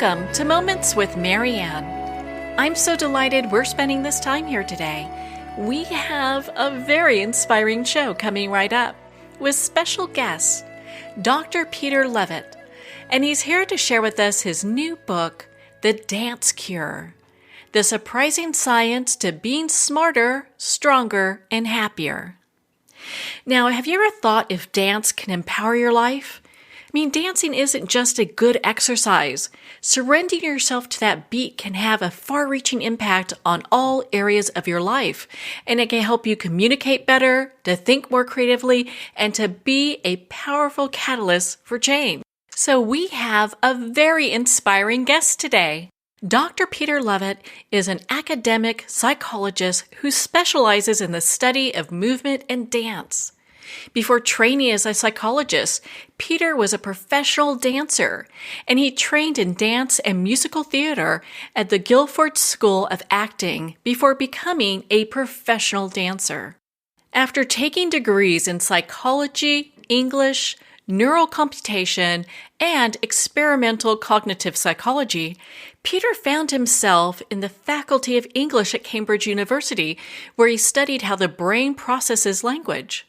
Welcome to Moments with Marianne. I'm so delighted we're spending this time here today. We have a very inspiring show coming right up with special guest, Dr. Peter Lovatt, and he's here to share with us his new book, The Dance Cure: The Surprising Science to Being Smarter, Stronger, and Happier. Now, have you ever thought if dance can empower your life? Dancing isn't just a good exercise. Surrendering yourself to that beat can have a far-reaching impact on all areas of your life, and it can help you communicate better, to think more creatively, and to be a powerful catalyst for change. So we have a very inspiring guest today. Dr. Peter Lovatt is an academic psychologist who specializes in the study of movement and dance. Before training as a psychologist, Peter was a professional dancer, and he trained in dance and musical theater at the Guilford School of Acting before becoming a professional dancer. After taking degrees in psychology, English, neural computation, and experimental cognitive psychology, Peter found himself in the Faculty of English at Cambridge University, where he studied how the brain processes language.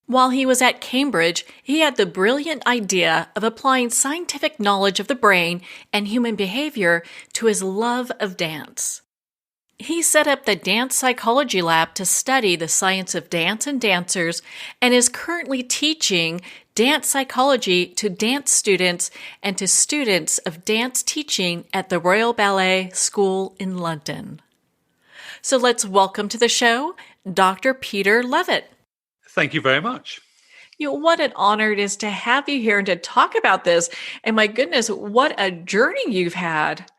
While he was at Cambridge, he had the brilliant idea of applying scientific knowledge of the brain and human behavior to his love of dance. He set up the Dance Psychology Lab to study the science of dance and dancers, and is currently teaching dance psychology to dance students and to students of dance teaching at the Royal Ballet School in London. So let's welcome to the show, Dr. Peter Lovatt. Thank you very much. What an honor it is to have you here and to talk about this. And my goodness, what a journey you've had.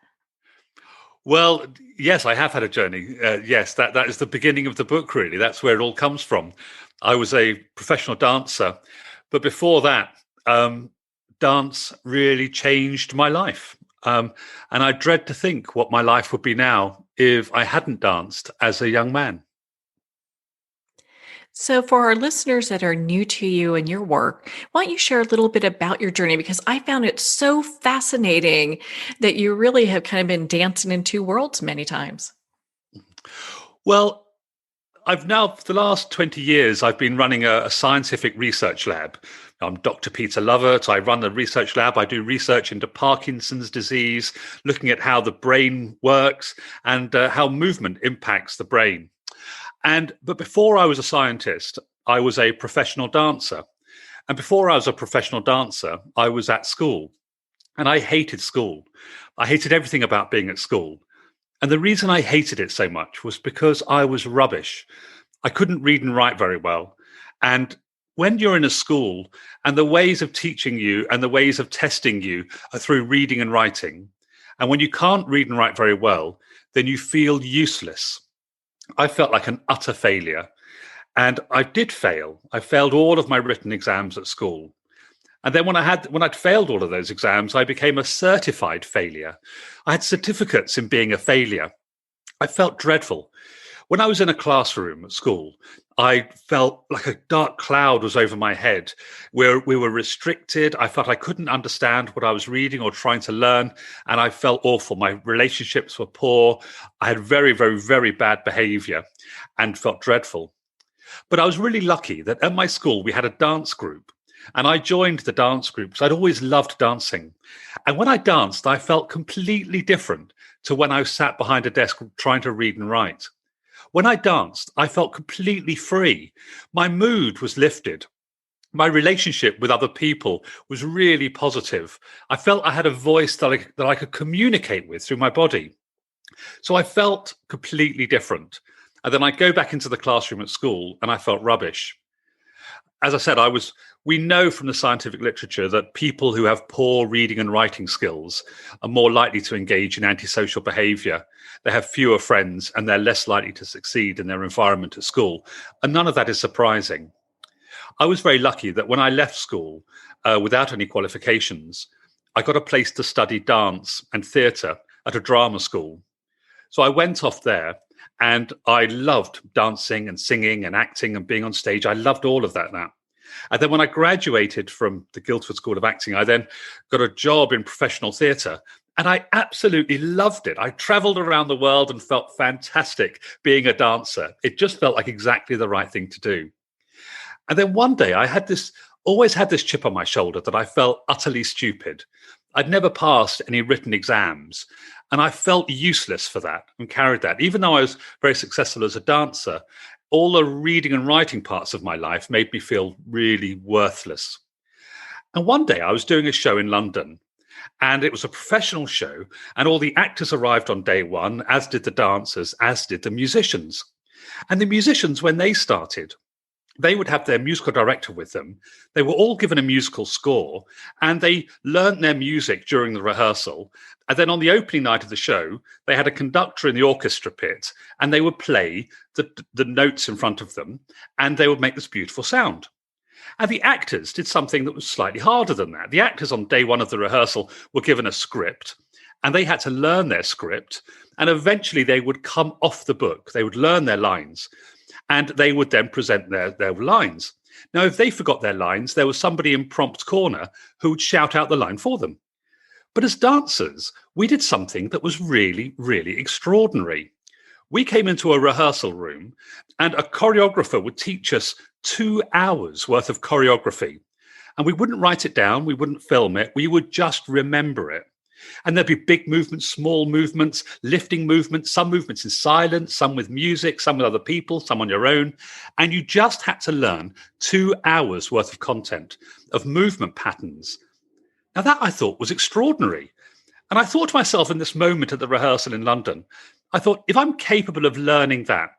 Well, yes, I have had a journey. Yes, that is the beginning of the book, really. That's where it all comes from. I was a professional dancer, but before that, dance really changed my life. And I dread to think what my life would be now if I hadn't danced as a young man. So for our listeners that are new to you and your work, why don't you share a little bit about your journey? Because I found it so fascinating that you really have kind of been dancing in two worlds many times. Well, I've now, for the last 20 years, I've been running a scientific research lab. I'm Dr. Peter Lovatt. I run the research lab. I do research into Parkinson's disease, looking at how the brain works and how movement impacts the brain. But before I was a scientist, I was a professional dancer. And before I was a professional dancer, I was at school. And I hated school. I hated everything about being at school. And the reason I hated it so much was because I was rubbish. I couldn't read and write very well. And when you're in a school and the ways of teaching you and the ways of testing you are through reading and writing, and when you can't read and write very well, then you feel useless. I felt like an utter failure, and I did fail. I failed all of my written exams at school. And then when I'd failed all of those exams, I became a certified failure. I had certificates in being a failure. I felt dreadful. When I was in a classroom at school, I felt like a dark cloud was over my head, where we were restricted. I felt I couldn't understand what I was reading or trying to learn, and I felt awful. My relationships were poor. I had very, very, very bad behavior and felt dreadful. But I was really lucky that at my school, we had a dance group, and I joined the dance group because I'd always loved dancing. And when I danced, I felt completely different to when I sat behind a desk trying to read and write. When I danced, I felt completely free. My mood was lifted. My relationship with other people was really positive. I felt I had a voice that I could communicate with through my body. So I felt completely different. And then I go back into the classroom at school and I felt rubbish. As I said, we know from the scientific literature that people who have poor reading and writing skills are more likely to engage in antisocial behavior. They have fewer friends and they're less likely to succeed in their environment at school. And none of that is surprising. I was very lucky that when I left school without any qualifications, I got a place to study dance and theatre at a drama school. So I went off there and I loved dancing and singing and acting and being on stage. I loved all of that now. And then when I graduated from the Guildford School of Acting, I then got a job in professional theatre And I absolutely loved it. I traveled around the world and felt fantastic being a dancer. It just felt like exactly the right thing to do. And then one day always had this chip on my shoulder that I felt utterly stupid. I'd never passed any written exams, and I felt useless for that and carried that. Even though I was very successful as a dancer, all the reading and writing parts of my life made me feel really worthless. And one day I was doing a show in London, and it was a professional show, and all the actors arrived on day one, as did the dancers, as did the musicians. And the musicians, when they started, they would have their musical director with them. They were all given a musical score, and they learnt their music during the rehearsal. And then on the opening night of the show, they had a conductor in the orchestra pit, and they would play the notes in front of them, and they would make this beautiful sound. And the actors did something that was slightly harder than that. The actors on day one of the rehearsal were given a script, and they had to learn their script, and eventually they would come off the book. They would learn their lines, and they would then present their lines. Now, if they forgot their lines, there was somebody in prompt corner who would shout out the line for them. But as dancers, we did something that was really, really extraordinary. We came into a rehearsal room, and a choreographer would teach us 2 hours worth of choreography. And we wouldn't write it down, we wouldn't film it, we would just remember it. And there'd be big movements, small movements, lifting movements, some movements in silence, some with music, some with other people, some on your own. And you just had to learn 2 hours worth of content, of movement patterns. Now that I thought was extraordinary. And I thought to myself in this moment at the rehearsal in London, I thought, if I'm capable of learning that,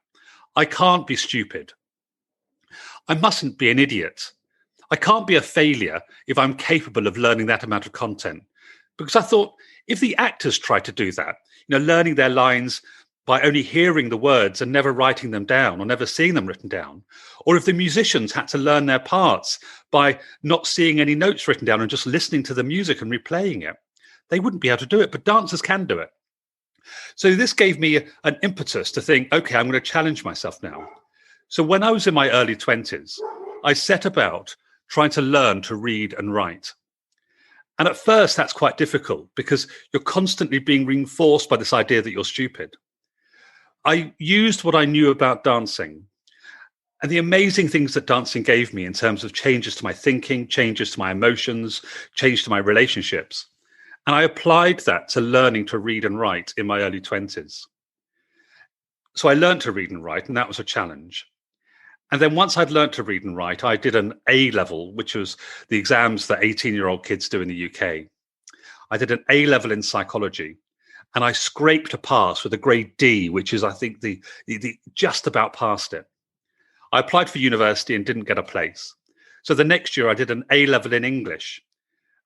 I can't be stupid. I mustn't be an idiot. I can't be a failure if I'm capable of learning that amount of content. Because I thought, if the actors try to do that, learning their lines by only hearing the words and never writing them down or never seeing them written down, or if the musicians had to learn their parts by not seeing any notes written down and just listening to the music and replaying it, they wouldn't be able to do it, but dancers can do it. So this gave me an impetus to think, okay, I'm going to challenge myself now. So when I was in my early 20s, I set about trying to learn to read and write. And at first, that's quite difficult because you're constantly being reinforced by this idea that you're stupid. I used what I knew about dancing and the amazing things that dancing gave me in terms of changes to my thinking, changes to my emotions, change to my relationships. And I applied that to learning to read and write in my early 20s. So I learned to read and write, and that was a challenge. And then once I'd learned to read and write, I did an A level, which was the exams that 18-year-old kids do in the UK. I did an A level in psychology, and I scraped a pass with a grade D, which is, I think, the just about past it. I applied for university and didn't get a place. So the next year I did an A level in English.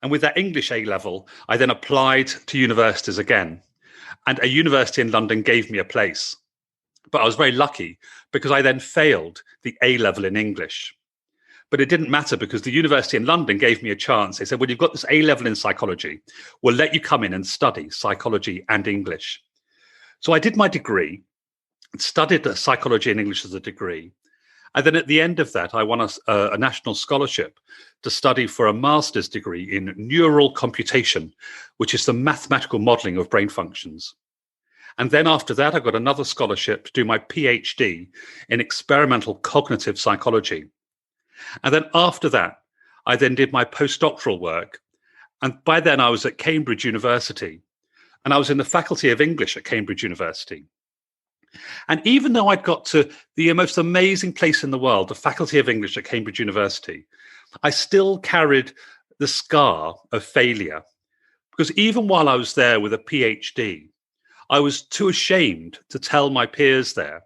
And with that English A level, I then applied to universities again. And a university in London gave me a place. But I was very lucky because I then failed the A level in English. But it didn't matter because the university in London gave me a chance. They said, well, you've got this A level in psychology. We'll let you come in and study psychology and English. So I did my degree, studied psychology and English as a degree. And then at the end of that, I won a national scholarship to study for a master's degree in neural computation, which is the mathematical modeling of brain functions. And then after that, I got another scholarship to do my PhD in experimental cognitive psychology. And then after that, I then did my postdoctoral work. And by then I was at Cambridge University, and I was in the Faculty of English at Cambridge University. And even though I'd got to the most amazing place in the world, the Faculty of English at Cambridge University, I still carried the scar of failure. Because even while I was there with a PhD, I was too ashamed to tell my peers there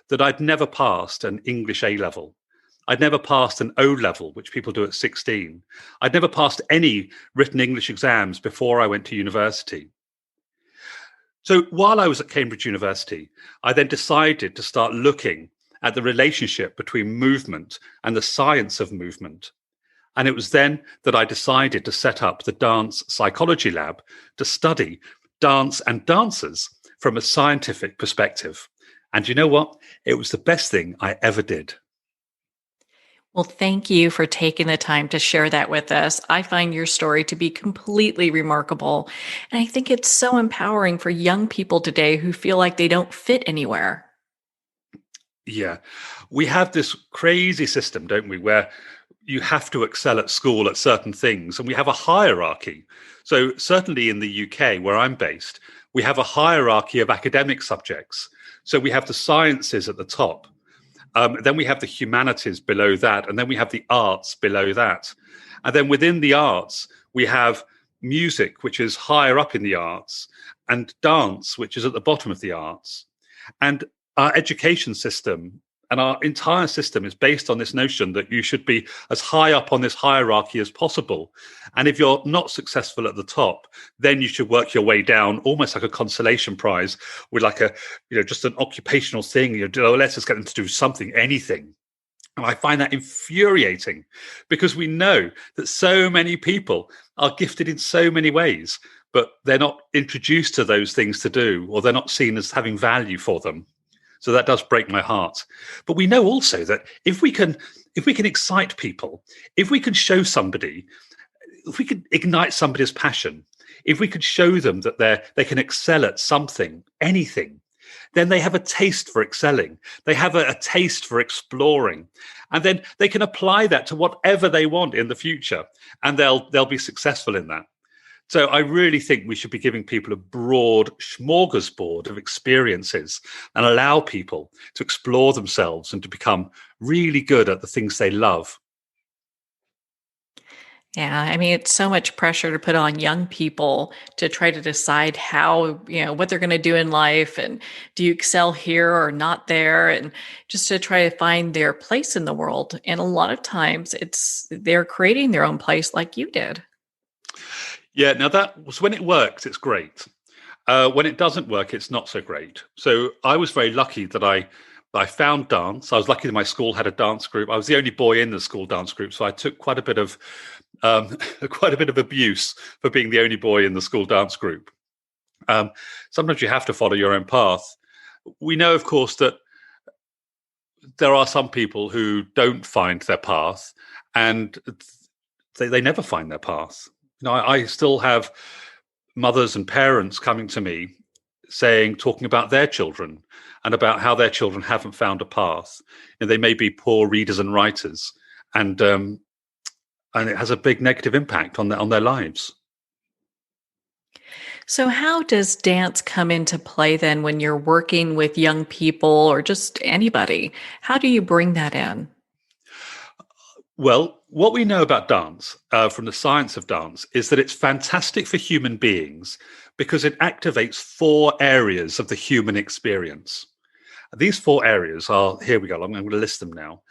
that I'd never passed an English A level. I'd never passed an O level, which people do at 16. I'd never passed any written English exams before I went to university. So while I was at Cambridge University, I then decided to start looking at the relationship between movement and the science of movement. And it was then that I decided to set up the Dance Psychology Lab to study dance and dancers from a scientific perspective. And you know what? It was the best thing I ever did. Well, thank you for taking the time to share that with us. I find your story to be completely remarkable. And I think it's so empowering for young people today who feel like they don't fit anywhere. Yeah. We have this crazy system, don't we, where you have to excel at school at certain things, and we have a hierarchy. So, certainly in the UK, where I'm based, we have a hierarchy of academic subjects. So, we have the sciences at the top, then we have the humanities below that, and then we have the arts below that. And then within the arts, we have music, which is higher up in the arts, and dance, which is at the bottom of the arts. And our education system and our entire system is based on this notion that you should be as high up on this hierarchy as possible. And if you're not successful at the top, then you should work your way down, almost like a consolation prize with like a, just an occupational thing. Let's just get them to do something, anything. And I find that infuriating because we know that so many people are gifted in so many ways, but they're not introduced to those things to do, or they're not seen as having value for them. So that does break my heart. But we know also that if we can excite people, if we can show somebody, if we can ignite somebody's passion, if we could show them that they can excel at something, anything, then they have a taste for excelling. They have a taste for exploring. And then they can apply that to whatever they want in the future. And they'll be successful in that. So I really think we should be giving people a broad smorgasbord of experiences and allow people to explore themselves and to become really good at the things they love. Yeah, I mean, it's so much pressure to put on young people to try to decide what they're going to do in life, and do you excel here or not there, and just to try to find their place in the world. And a lot of times they're creating their own place like you did. Yeah, now that was when it works, it's great. When it doesn't work, it's not so great. So I was very lucky that I found dance. I was lucky that my school had a dance group. I was the only boy in the school dance group, so I took quite a bit of abuse for being the only boy in the school dance group. Sometimes you have to follow your own path. We know, of course, that there are some people who don't find their path, and they never find their path. I still have mothers and parents coming to me talking about their children and about how their children haven't found a path. And they may be poor readers and writers, and it has a big negative impact on their lives. So, how does dance come into play then when you're working with young people or just anybody? How do you bring that in? Well, what we know about dance from the science of dance is that it's fantastic for human beings because it activates 4 areas of the human experience. These 4 areas are, here we go, I'm going to list them now.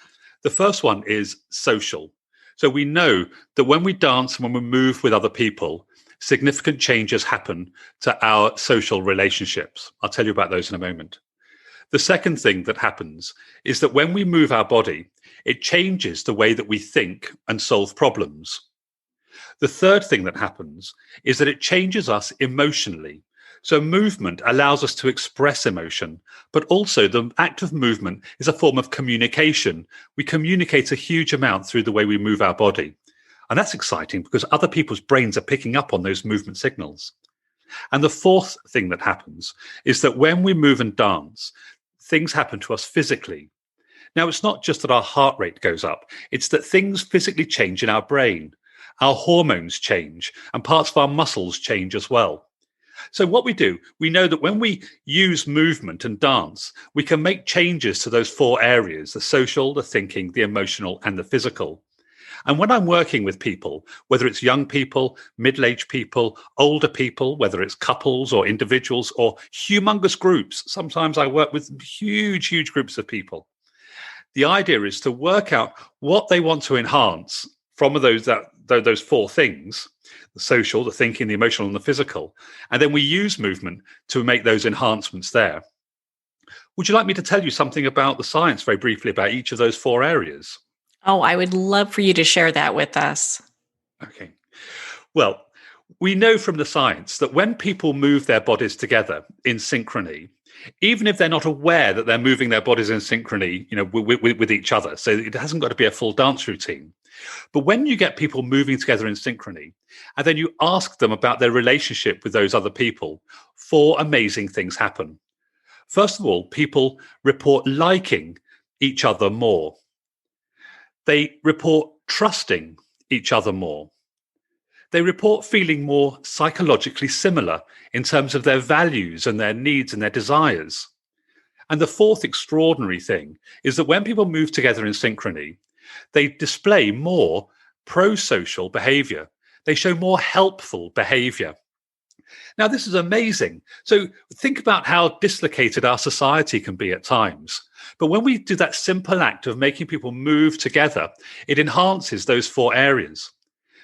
The first one is social. So we know that when we dance and when we move with other people, significant changes happen to our social relationships. I'll tell you about those in a moment. The second thing that happens is that when we move our body, it changes the way that we think and solve problems. The third thing that happens is that it changes us emotionally. So movement allows us to express emotion, but also the act of movement is a form of communication. We communicate a huge amount through the way we move our body. And that's exciting because other people's brains are picking up on those movement signals. And the fourth thing that happens is that when we move and dance, things happen to us physically. Now, it's not just that our heart rate goes up, it's that things physically change in our brain. Our hormones change and parts of our muscles change as well. So what we do, we know that when we use movement and dance, we can make changes to those 4 areas, the social, the thinking, the emotional, and the physical. And when I'm working with people, whether it's young people, middle-aged people, older people, whether it's couples or individuals or humongous groups, sometimes I work with huge, huge groups of people. The idea is to work out what they want to enhance from those 4 things, the social, the thinking, the emotional, and the physical. And then we use movement to make those enhancements there. Would you like me to tell you something about the science very briefly about each of those 4 areas? Oh, I would love for you to share that with us. Okay. Well, we know from the science that when people move their bodies together in synchrony, even if they're not aware that they're moving their bodies in synchrony, with each other. So it hasn't got to be a full dance routine. But when you get people moving together in synchrony, and then you ask them about their relationship with those other people, 4 amazing things happen. First of all, people report liking each other more. They report trusting each other more. They report feeling more psychologically similar in terms of their values and their needs and their desires. And the 4th extraordinary thing is that when people move together in synchrony, they display more pro-social behavior. They show more helpful behavior. Now, this is amazing. So think about how dislocated our society can be at times. But when we do that simple act of making people move together, it enhances those 4 areas.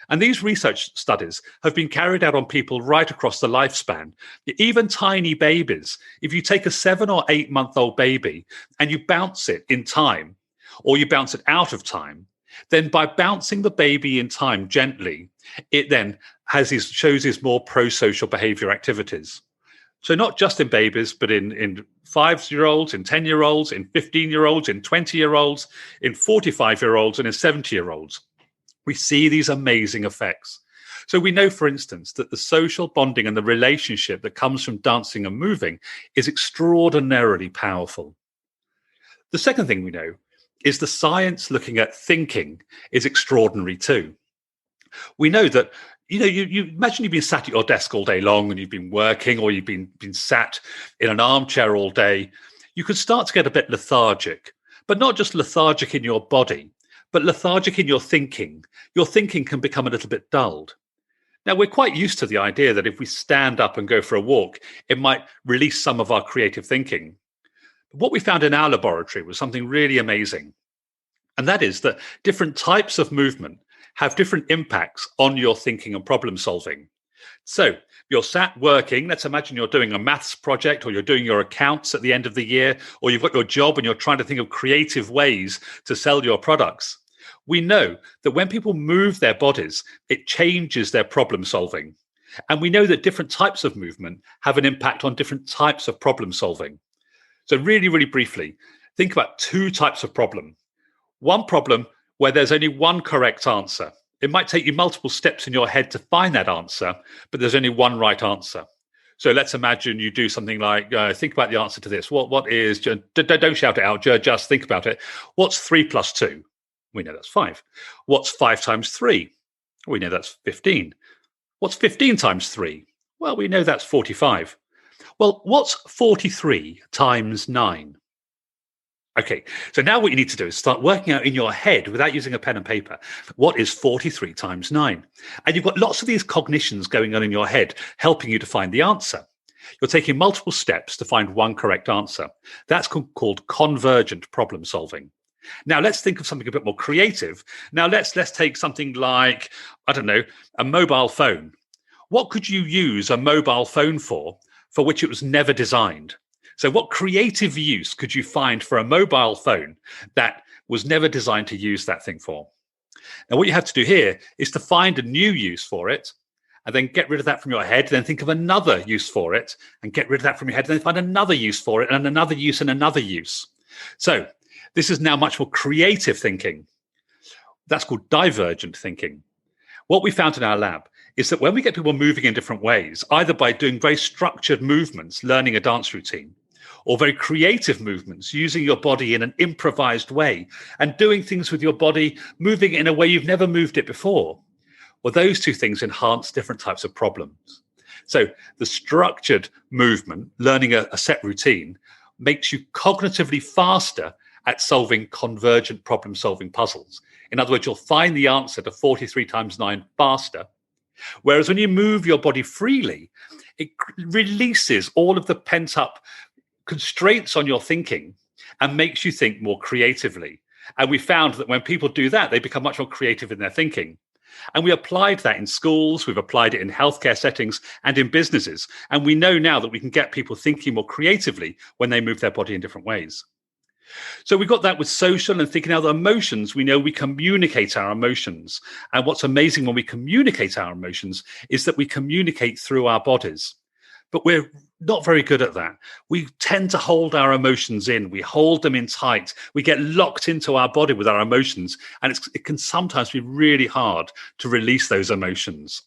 And these research studies have been carried out on people right across the lifespan, even tiny babies. If you take a 7 or 8 month old baby and you bounce it in time, or you bounce it out of time, then by bouncing the baby in time gently, it then shows these more pro-social behavior activities. So not just in babies, but in 5-year-olds, in 10-year-olds, in 15-year-olds, in 20-year-olds, in 45-year-olds, and in 70-year-olds. We see these amazing effects. So we know, for instance, that the social bonding and the relationship that comes from dancing and moving is extraordinarily powerful. The second thing we know is the science looking at thinking is extraordinary too. We know that, you imagine you've been sat at your desk all day long and you've been working, or you've been sat in an armchair all day. You could start to get a bit lethargic, but not just lethargic in your body, but lethargic in your thinking. Your thinking can become a little bit dulled. Now, we're quite used to the idea that if we stand up and go for a walk, it might release some of our creative thinking. But what we found in our laboratory was something really amazing. And that is that different types of movement have different impacts on your thinking and problem solving. So you're sat working. Let's imagine you're doing a maths project, or you're doing your accounts at the end of the year, or you've got your job and you're trying to think of creative ways to sell your products. We know that when people move their bodies, it changes their problem solving. And we know that different types of movement have an impact on different types of problem solving. So really, really briefly, think about 2 types of problem. One problem where there's only one correct answer. It might take you multiple steps in your head to find that answer, but there's only one right answer. So let's imagine you do something like, think about the answer to this. What is, don't shout it out, just think about it. What's 3 plus 2? We know that's 5. What's 5 times 3? We know that's 15. What's 15 times 3? Well, we know that's 45. Well, what's 43 times 9? Okay, so now what you need to do is start working out in your head, without using a pen and paper, what is 43 times 9? And you've got lots of these cognitions going on in your head, helping you to find the answer. You're taking multiple steps to find one correct answer. That's called convergent problem solving. Now, let's think of something a bit more creative. Now, let's take something like, I don't know, a mobile phone. What could you use a mobile phone for which it was never designed? So what creative use could you find for a mobile phone that was never designed to use that thing for? Now, what you have to do here is to find a new use for it, and then get rid of that from your head, then think of another use for it, and get rid of that from your head, and then find another use for it, and another use, and another use. So this is now much more creative thinking. That's called divergent thinking. What we found in our lab is that when we get people moving in different ways, either by doing very structured movements, learning a dance routine, or very creative movements, using your body in an improvised way and doing things with your body, moving it in a way you've never moved it before, well, those 2 things enhance different types of problems. So the structured movement, learning a set routine, makes you cognitively faster at solving convergent problem-solving puzzles. In other words, you'll find the answer to 43 times 9 faster. Whereas when you move your body freely, it releases all of the pent-up constraints on your thinking and makes you think more creatively. And we found that when people do that, they become much more creative in their thinking. And we applied that in schools, we've applied it in healthcare settings and in businesses. And we know now that we can get people thinking more creatively when they move their body in different ways. So we got that with social and thinking other emotions. We know we communicate our emotions. And what's amazing when we communicate our emotions is that we communicate through our bodies. But we're not very good at that. We tend to hold our emotions in. We hold them in tight. We get locked into our body with our emotions. And it can sometimes be really hard to release those emotions.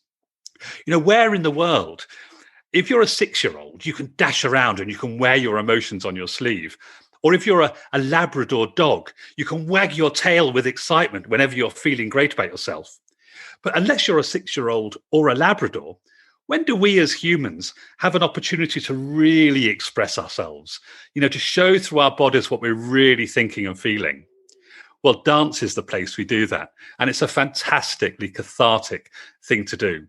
Where in the world, if you're a 6-year-old, you can dash around and you can wear your emotions on your sleeve. Or if you're a Labrador dog, you can wag your tail with excitement whenever you're feeling great about yourself. But unless you're a 6-year-old or a Labrador, when do we as humans have an opportunity to really express ourselves, to show through our bodies what we're really thinking and feeling? Well, dance is the place we do that. And it's a fantastically cathartic thing to do.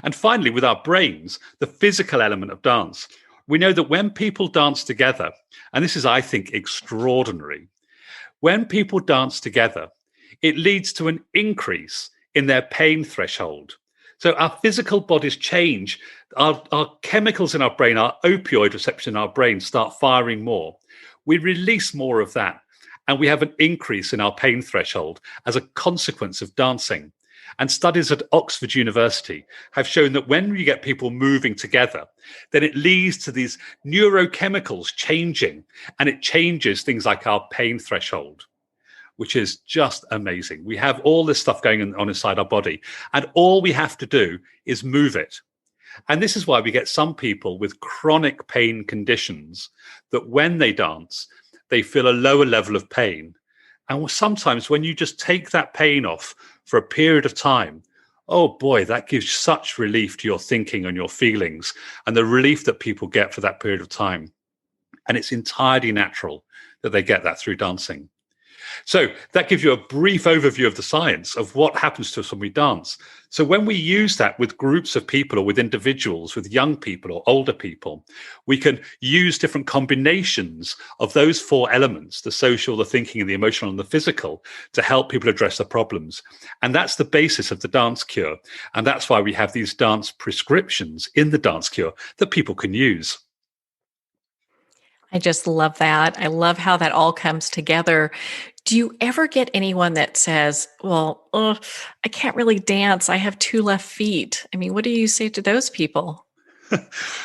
And finally, with our brains, the physical element of dance, we know that when people dance together, and this is, I think, extraordinary, when people dance together, it leads to an increase in their pain threshold. So our physical bodies change. Our chemicals in our brain, our opioid reception in our brain start firing more. We release more of that. And we have an increase in our pain threshold as a consequence of dancing. And studies at Oxford University have shown that when you get people moving together, then it leads to these neurochemicals changing, and it changes things like our pain threshold, which is just amazing. We have all this stuff going on inside our body, and all we have to do is move it. And this is why we get some people with chronic pain conditions that when they dance, they feel a lower level of pain. And sometimes when you just take that pain off for a period of time, oh boy, that gives such relief to your thinking and your feelings and the relief that people get for that period of time. And it's entirely natural that they get that through dancing. So that gives you a brief overview of the science of what happens to us when we dance. So when we use that with groups of people or with individuals, with young people or older people, we can use different combinations of those 4 elements, the social, the thinking, and the emotional, and the physical, to help people address their problems. And that's the basis of the dance cure. And that's why we have these dance prescriptions in the dance cure that people can use. I just love that. I love how that all comes together. Do you ever get anyone that says, well, I can't really dance. I have 2 left feet. I mean, what do you say to those people?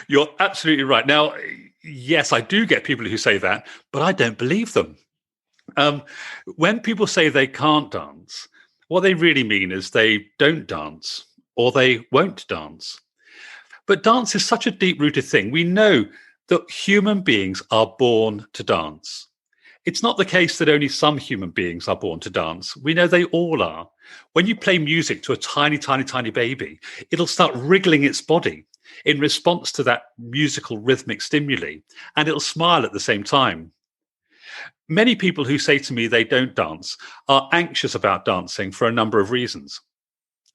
You're absolutely right. Now, yes, I do get people who say that, but I don't believe them. When people say they can't dance, what they really mean is they don't dance or they won't dance. But dance is such a deep-rooted thing. We know that human beings are born to dance. It's not the case that only some human beings are born to dance. We know they all are. When you play music to a tiny, tiny, tiny baby, it'll start wriggling its body in response to that musical rhythmic stimuli, and it'll smile at the same time. Many people who say to me they don't dance are anxious about dancing for a number of reasons.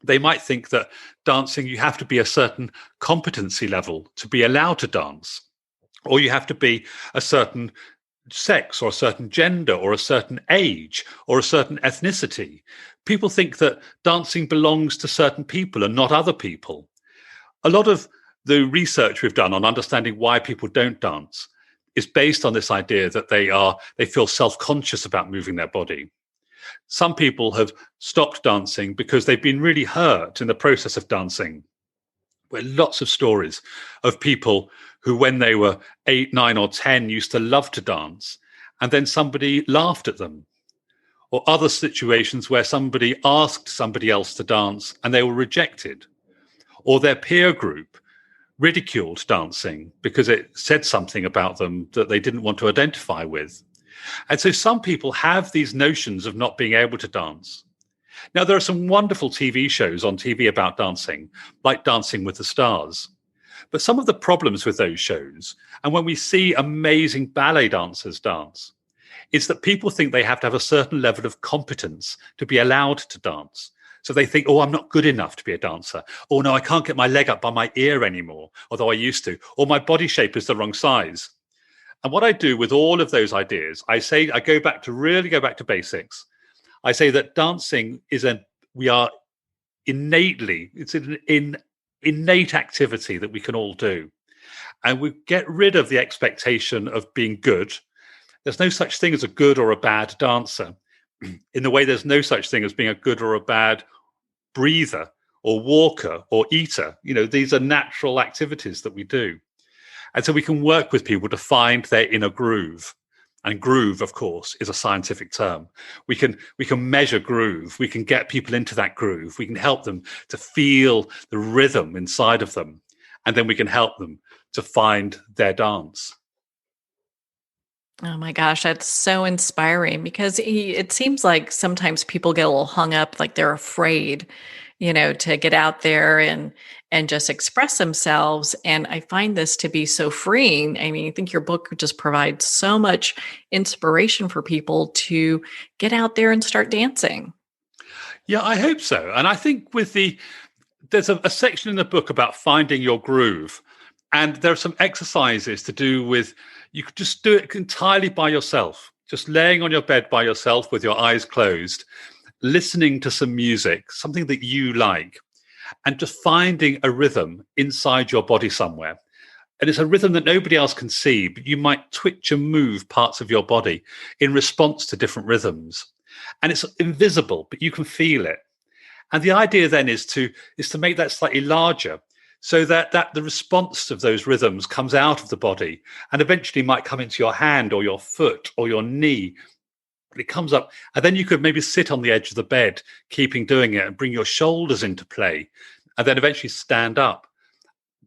They might think that dancing, you have to be a certain competency level to be allowed to dance, or you have to be a certain sex or a certain gender or a certain age or a certain ethnicity. People think that dancing belongs to certain people and not other people. A lot of the research we've done on understanding why people don't dance is based on this idea that they feel self-conscious about moving their body. Some people have stopped dancing because they've been really hurt in the process of dancing. There are lots of stories of people who, when they were 8, 9, or 10, used to love to dance, and then somebody laughed at them. Or other situations where somebody asked somebody else to dance and they were rejected. Or their peer group ridiculed dancing because it said something about them that they didn't want to identify with. And so some people have these notions of not being able to dance. Now, there are some wonderful TV shows on TV about dancing, like Dancing with the Stars. But some of the problems with those shows, and when we see amazing ballet dancers dance, is that people think they have to have a certain level of competence to be allowed to dance. So they think, oh, I'm not good enough to be a dancer. Oh, no, I can't get my leg up by my ear anymore, although I used to. Or my body shape is the wrong size. And what I do with all of those ideas, I go back to basics. I say that dancing it's an innate activity that we can all do. And we get rid of the expectation of being good. There's no such thing as a good or a bad dancer, in the way there's no such thing as being a good or a bad breather or walker or eater. These are natural activities that we do. And so we can work with people to find their inner groove. And groove, of course, is a scientific term. We can measure groove. We can get people into that groove. We can help them to feel the rhythm inside of them. And then we can help them to find their dance. Oh my gosh, that's so inspiring because it seems like sometimes people get a little hung up, like they're afraid, to get out there and just express themselves. And I find this to be so freeing. I mean, I think your book just provides so much inspiration for people to get out there and start dancing. Yeah, I hope so. And I think there's a section in the book about finding your groove. And there are some exercises to do with, you could just do it entirely by yourself, just laying on your bed by yourself with your eyes closed, listening to some music, something that you like, and just finding a rhythm inside your body somewhere. And it's a rhythm that nobody else can see, but you might twitch and move parts of your body in response to different rhythms. And it's invisible, but you can feel it. And the idea then is to make that slightly larger, so that the response of those rhythms comes out of the body and eventually might come into your hand or your foot or your knee. It comes up, and then you could maybe sit on the edge of the bed, keeping doing it, and bring your shoulders into play, and then eventually stand up,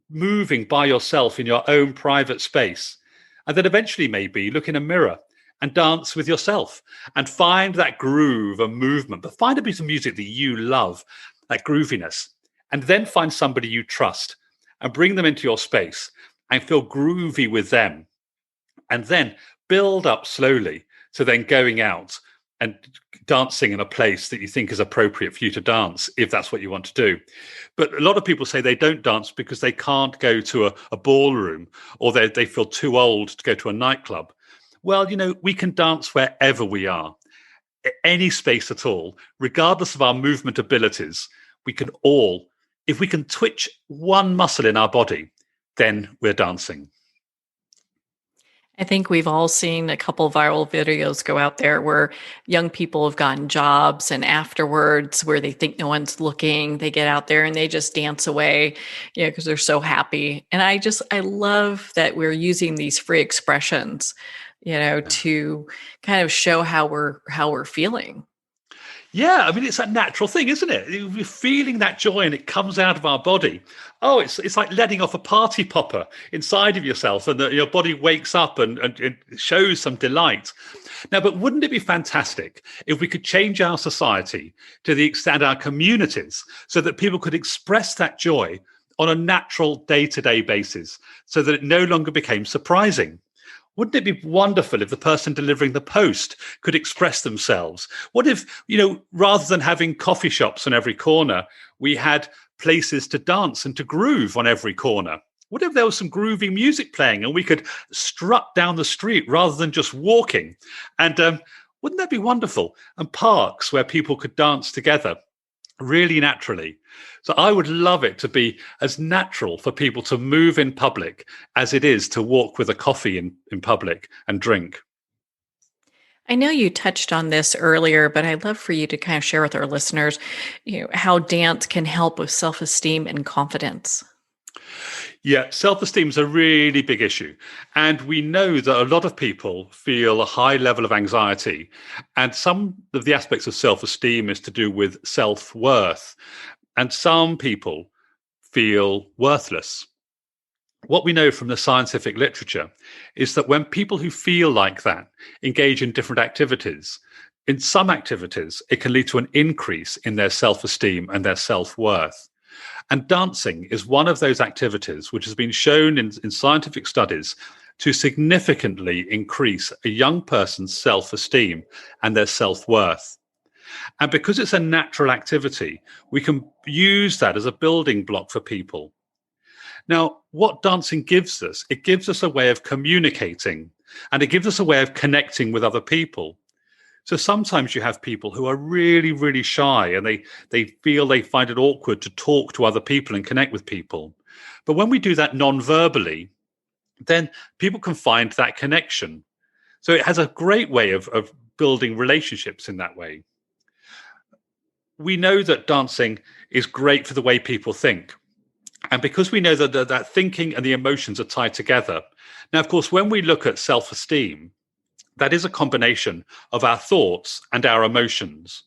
moving by yourself in your own private space. And then eventually maybe look in a mirror and dance with yourself and find that groove and movement, but find a piece of music that you love, that grooviness, and then find somebody you trust and bring them into your space and feel groovy with them. And then build up slowly to then going out and dancing in a place that you think is appropriate for you to dance, if that's what you want to do. But a lot of people say they don't dance because they can't go to a ballroom, or they feel too old to go to a nightclub. Well, we can dance wherever we are, any space at all, regardless of our movement abilities. We can all, if we can twitch one muscle in our body, then we're dancing. I think we've all seen a couple viral videos go out there where young people have gotten jobs, and afterwards, where they think no one's looking, they get out there and they just dance away, because they're so happy. And I love that we're using these free expressions, to kind of show how we're feeling. Yeah, I mean, it's a natural thing, isn't it? We're feeling that joy and it comes out of our body. Oh, it's like letting off a party popper inside of yourself, and your body wakes up and it shows some delight. Now, but wouldn't it be fantastic if we could change our society to the extent, our communities, so that people could express that joy on a natural day-to-day basis, so that it no longer became surprising? Wouldn't it be wonderful if the person delivering the post could express themselves? What if, rather than having coffee shops on every corner, we had places to dance and to groove on every corner? What if there was some groovy music playing and we could strut down the street rather than just walking? And wouldn't that be wonderful? And parks where people could dance together really naturally. So I would love it to be as natural for people to move in public as it is to walk with a coffee in public and drink. I know you touched on this earlier, but I'd love for you to kind of share with our listeners, how dance can help with self-esteem and confidence. Yeah, self-esteem is a really big issue. And we know that a lot of people feel a high level of anxiety. And some of the aspects of self-esteem is to do with self-worth. And some people feel worthless. What we know from the scientific literature is that when people who feel like that engage in different activities, in some activities, it can lead to an increase in their self-esteem and their self-worth. And dancing is one of those activities which has been shown in scientific studies to significantly increase a young person's self-esteem and their self-worth. And because it's a natural activity, we can use that as a building block for people. Now, what dancing gives us, it gives us a way of communicating, and it gives us a way of connecting with other people. So sometimes you have people who are really, really shy, and they feel they find it awkward to talk to other people and connect with people. But when we do that non-verbally, then people can find that connection. So it has a great way of building relationships in that way. We know that dancing is great for the way people think. And because we know that thinking and the emotions are tied together. Now, of course, when we look at self-esteem, that is a combination of our thoughts and our emotions.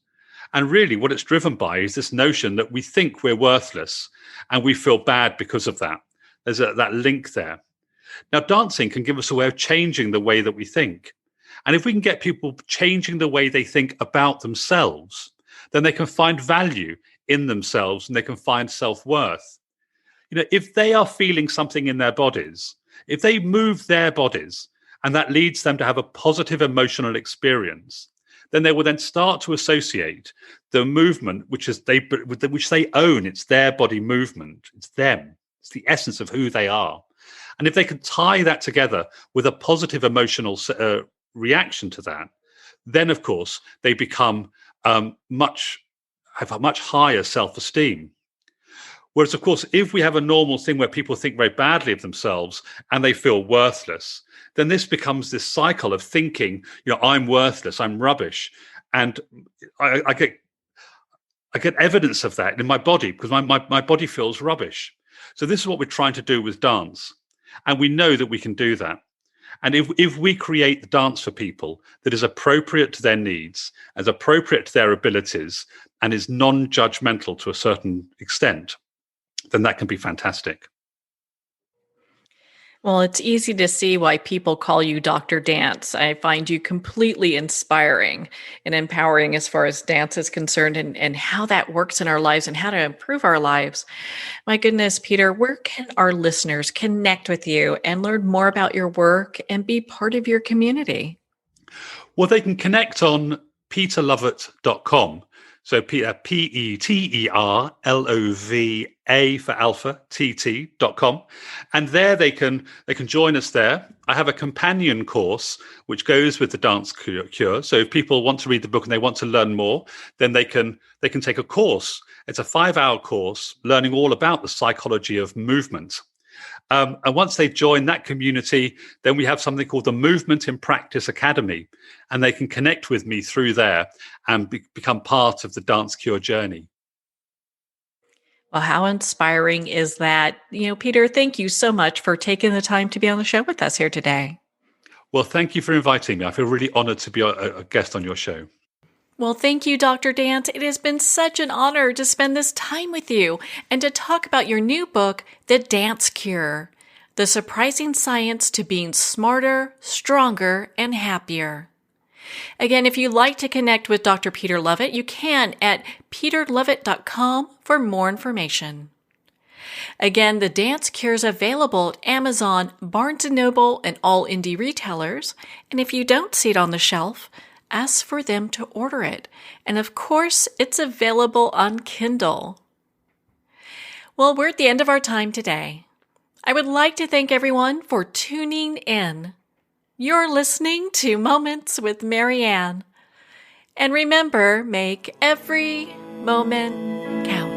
And really what it's driven by is this notion that we think we're worthless and we feel bad because of that. There's that link there. Now, dancing can give us a way of changing the way that we think. And if we can get people changing the way they think about themselves, then they can find value in themselves and they can find self-worth. If they are feeling something in their bodies, if they move their bodies and that leads them to have a positive emotional experience, then they will then start to associate the movement which they own. It's their body movement. It's them. It's the essence of who they are. And if they can tie that together with a positive emotional reaction to that, then of course they become have a much higher self-esteem. Whereas, of course, if we have a normal thing where people think very badly of themselves and they feel worthless, then this becomes this cycle of thinking, I'm worthless, I'm rubbish. And I get evidence of that in my body because my body feels rubbish. So this is what we're trying to do with dance. And we know that we can do that. And if we create the dance for people that is appropriate to their needs, as appropriate to their abilities, and is non-judgmental to a certain extent, then that can be fantastic. Well, it's easy to see why people call you Dr. Dance. I find you completely inspiring and empowering as far as dance is concerned and how that works in our lives and how to improve our lives. My goodness, Peter, where can our listeners connect with you and learn more about your work and be part of your community? Well, they can connect on peterlovatt.com. So PETERLOVA for alpha, TT.com. And there they can join us there. I have a companion course which goes with the Dance Cure. So if people want to read the book and they want to learn more, then they can take a course. It's a 5-hour course learning all about the psychology of movement. And once they join that community, then we have something called the Movement in Practice Academy, and they can connect with me through there and become part of the Dance Cure journey. Well, how inspiring is that? Peter, thank you so much for taking the time to be on the show with us here today. Well, thank you for inviting me. I feel really honored to be a guest on your show. Well, thank you, Dr. Dance. It has been such an honor to spend this time with you and to talk about your new book, The Dance Cure, The Surprising Science to Being Smarter, Stronger, and Happier. Again, if you'd like to connect with Dr. Peter Lovatt, you can at peterlovatt.com for more information. Again, The Dance Cure is available at Amazon, Barnes & Noble, and all indie retailers. And if you don't see it on the shelf, ask for them to order it. And of course, it's available on Kindle. Well, we're at the end of our time today. I would like to thank everyone for tuning in. You're listening to Moments with Marianne. And remember, make every moment count.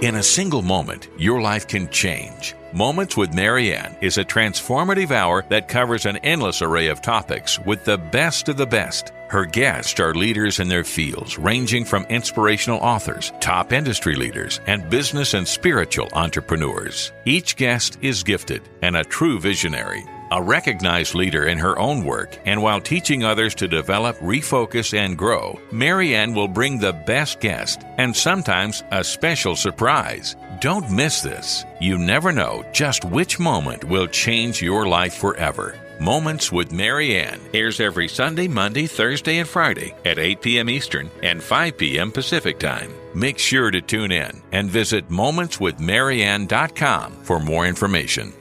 In a single moment, your life can change. Moments with Marianne is a transformative hour that covers an endless array of topics with the best of the best. Her guests are leaders in their fields, ranging from inspirational authors, top industry leaders, and business and spiritual entrepreneurs. Each guest is gifted and a true visionary. A recognized leader in her own work, and while teaching others to develop, refocus, and grow, Marianne will bring the best guest and sometimes a special surprise. Don't miss this. You never know just which moment will change your life forever. Moments with Marianne airs every Sunday, Monday, Thursday, and Friday at 8 p.m. Eastern and 5 p.m. Pacific Time. Make sure to tune in and visit momentswithmarianne.com for more information.